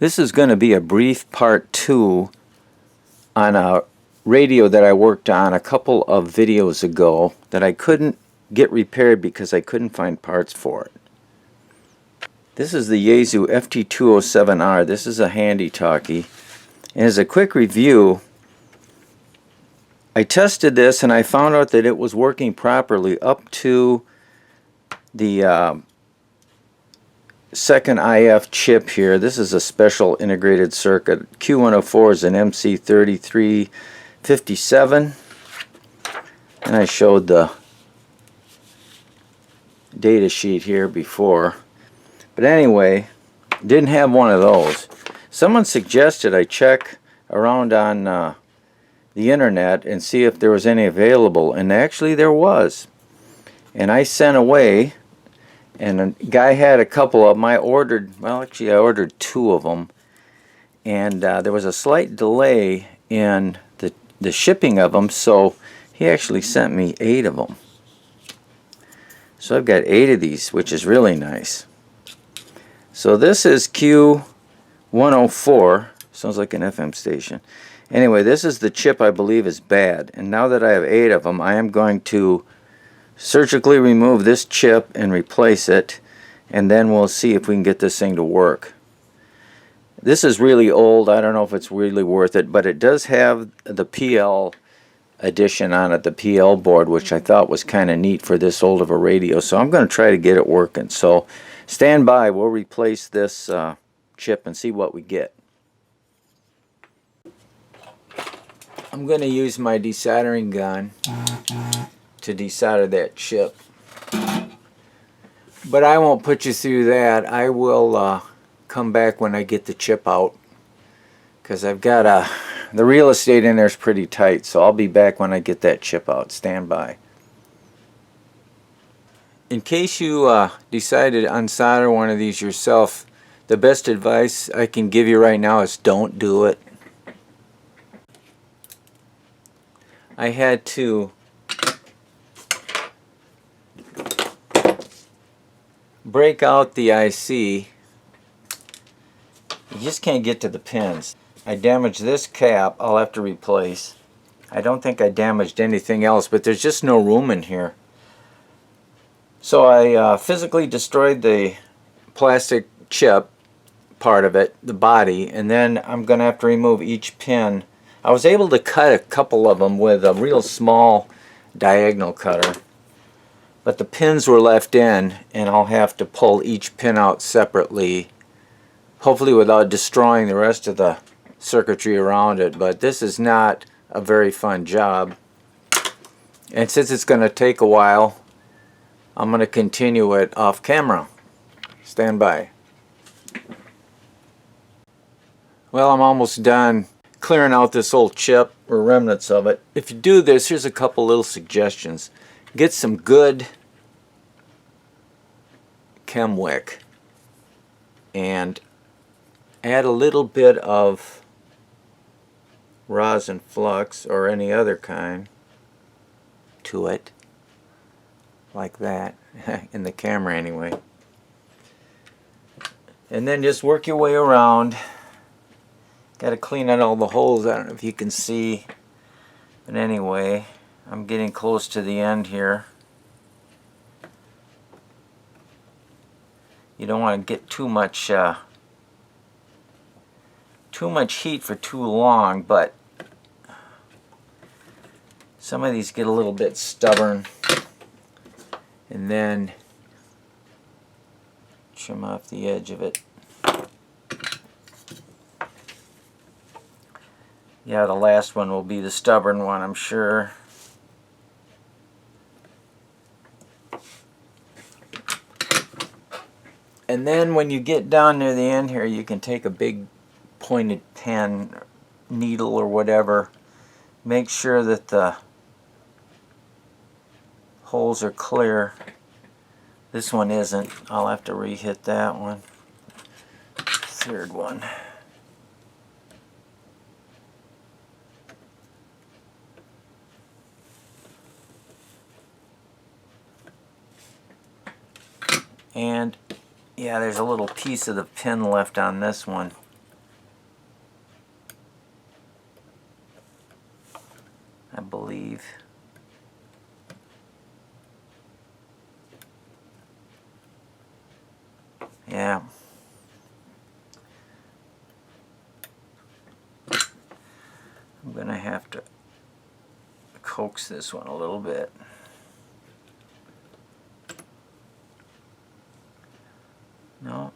This is going to be a brief part 2 on a radio that I worked on a couple of videos ago that I couldn't get repaired because I couldn't find parts for it. This is the Yaesu FT-207R. This is a handy talkie. And as a quick review, I tested this and I found out that it was working properly up to the second IF chip here. This is a special integrated circuit. Q104 is an MC3357, and I showed the data sheet here before. But anyway, didn't have one of those. Someone suggested I check around on the internet and see if there was any available, and actually there was. And I sent away, and a guy had a couple of them. I ordered 2 of them, and there was a slight delay in the shipping of them, so he actually sent me 8 of them. So I've got 8 of these, which is really nice. So this is Q104. Sounds like an FM station. Anyway, this is the chip I believe is bad, and now that I have 8 of them, I am going to surgically remove this chip and replace it, and then we'll see if we can get this thing to work. This is really old. I don't know if it's really worth it, but it does have the PL edition on it, the PL board, which I thought was kind of neat for this old of a radio, so I'm going to try to get it working. So stand by. We'll replace this chip and see what we get. I'm going to use my desoldering gun to desolder that chip, but I won't put you through that. I will come back when I get the chip out, because I've got the real estate in there is pretty tight, so I'll be back when I get that chip out. Stand by. In case you decide to unsolder one of these yourself, the best advice I can give you right now is don't do it. I had to break out the IC. You just can't get to the pins. I damaged this cap. I'll have to replace. I don't think I damaged anything else, but there's just no room in here. So I physically destroyed the plastic chip part of it, the body, and then I'm going to have to remove each pin. I was able to cut a couple of them with a real small diagonal cutter, but the pins were left in, and I'll have to pull each pin out separately, hopefully without destroying the rest of the circuitry around it. But this is not a very fun job, and since it's going to take a while, I'm going to continue it off camera. Stand by. Well, I'm almost done clearing out this old chip or remnants of it. If you do this, here's a couple little suggestions. Get some good chem wick and add a little bit of rosin flux or any other kind to it, like that, in the camera anyway. And then just work your way around. Got to clean out all the holes. I don't know if you can see, but anyway, I'm getting close to the end here. You don't want to get too much heat for too long, but some of these get a little bit stubborn. And then trim off the edge of it. Yeah, the last one will be the stubborn one, I'm sure. And then when you get down near the end here, you can take a big pointed pen, needle or whatever. Make sure that the holes are clear. This one isn't. I'll have to re-hit that one. Third one. And yeah, there's a little piece of the pin left on this one. I'm going to have to coax this one a little bit. No.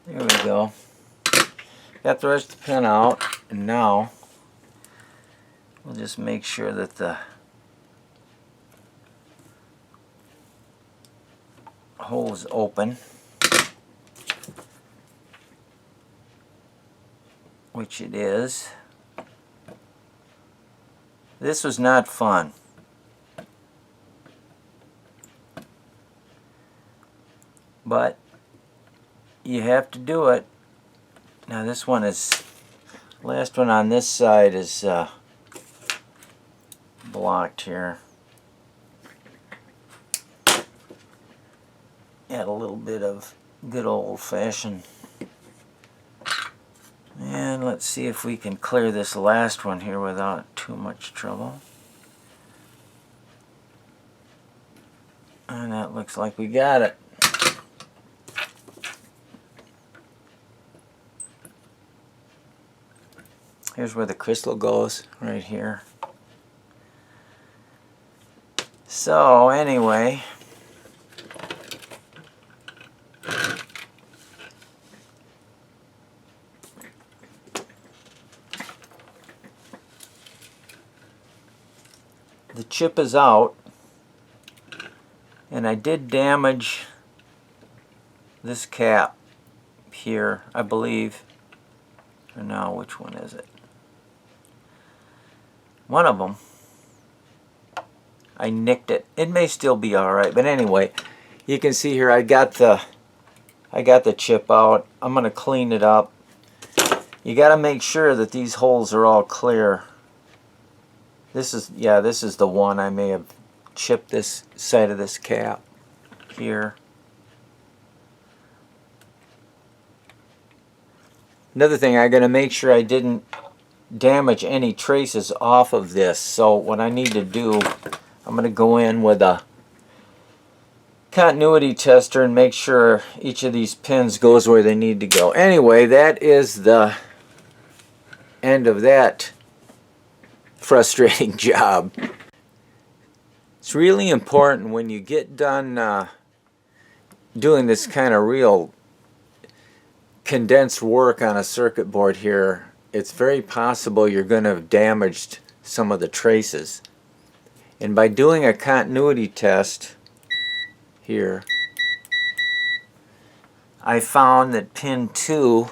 There we go. Got the rest of the pin out, and now we'll just make sure that the hole is open, which it is. This was not fun. But you have to do it. Now this one is, last one on this side is blocked here. Add a little bit of good old-fashioned. And let's see if we can clear this last one here without too much trouble. And that looks like we got it. Here's where the crystal goes, right here. So anyway, the chip is out, and I did damage this cap here, I believe. Or now, which one is it? One of them. I nicked it. It may still be alright, but anyway, you can see here I got the chip out. I'm going to clean it up. You got to make sure that these holes are all clear. This is the one. I may have chipped this side of this cap here. Another thing, I got to make sure I didn't damage any traces off of this. So what I need to do, I'm going to go in with a continuity tester and make sure each of these pins goes where they need to go. Anyway, that is the end of that frustrating job. It's really important when you get done doing this kind of real condensed work on a circuit board here, it's very possible you're going to have damaged some of the traces. And by doing a continuity test here, I found that pin 2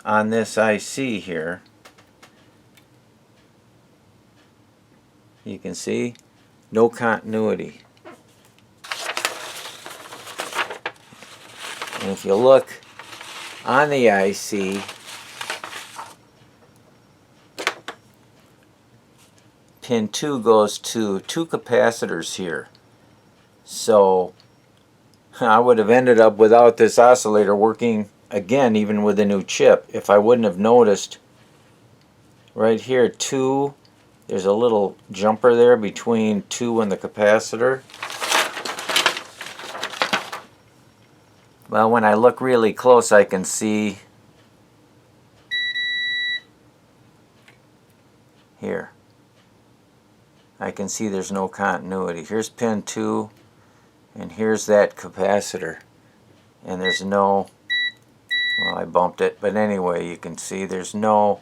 on this IC here, you can see no continuity. And if you look on the IC, pin 2 goes to 2 capacitors here. So I would have ended up without this oscillator working again, even with a new chip, if I wouldn't have noticed right here 2, there's a little jumper there between 2 and the capacitor. Well, when I look really close, I can see here. I can see there's no continuity. Here's pin 2, and here's that capacitor. And there's no, well, I bumped it, but anyway, you can see there's no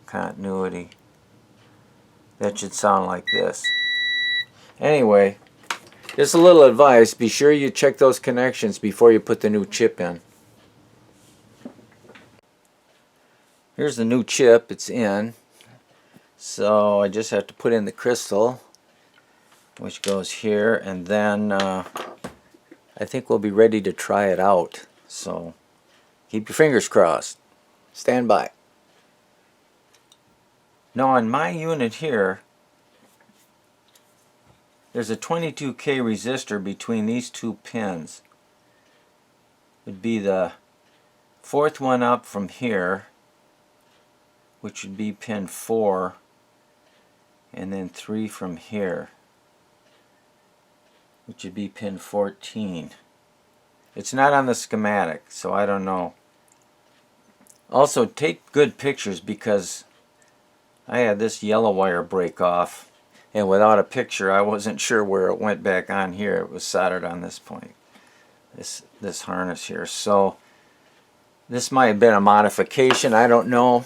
continuity. That should sound like this. Anyway, just a little advice, be sure you check those connections before you put the new chip in. Here's the new chip, it's in. So I just have to put in the crystal, which goes here, and then I think we'll be ready to try it out. So keep your fingers crossed. Stand by. Now on my unit here, there's a 22K resistor between these 2 pins. It would be the 4th one up from here, which would be pin 4, and then 3 from here, which would be pin 14. It's not on the schematic, so I don't know. Also, take good pictures, because I had this yellow wire break off, and without a picture I wasn't sure where it went back on here. It was soldered on this point, this harness here. So this might have been a modification, I don't know.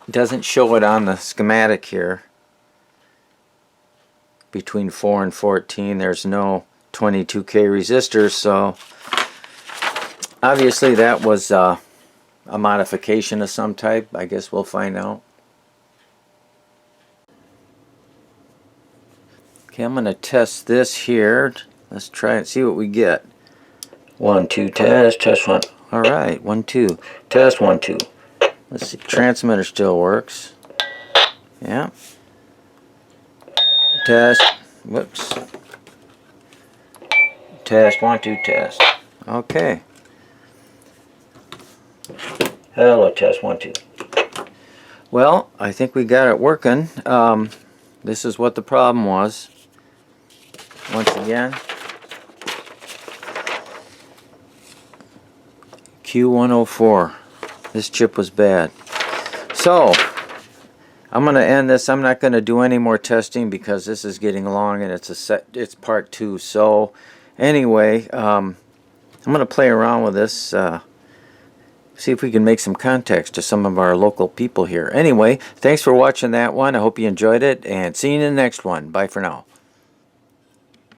It doesn't show it on the schematic here. Between 4 and 14 there's no 22K resistors, so obviously that was a modification of some type. I guess we'll find out. Okay, I'm going to test this here. Let's try and see what we get. 1, 2, test, test 1. Alright, 1, 2, test 1, 2. Let's see, transmitter still works. Yeah. Test, whoops. Test 1, 2, test. Okay. Hello, test 1, 2. Well, I think we got it working. This is what the problem was. Once again, Q104. This chip was bad. So, I'm going to end this. I'm not going to do any more testing because this is getting long and it's part 2. So, anyway, I'm going to play around with this. See if we can make some contacts to some of our local people here. Anyway, thanks for watching that one. I hope you enjoyed it, and see you in the next one. Bye for now.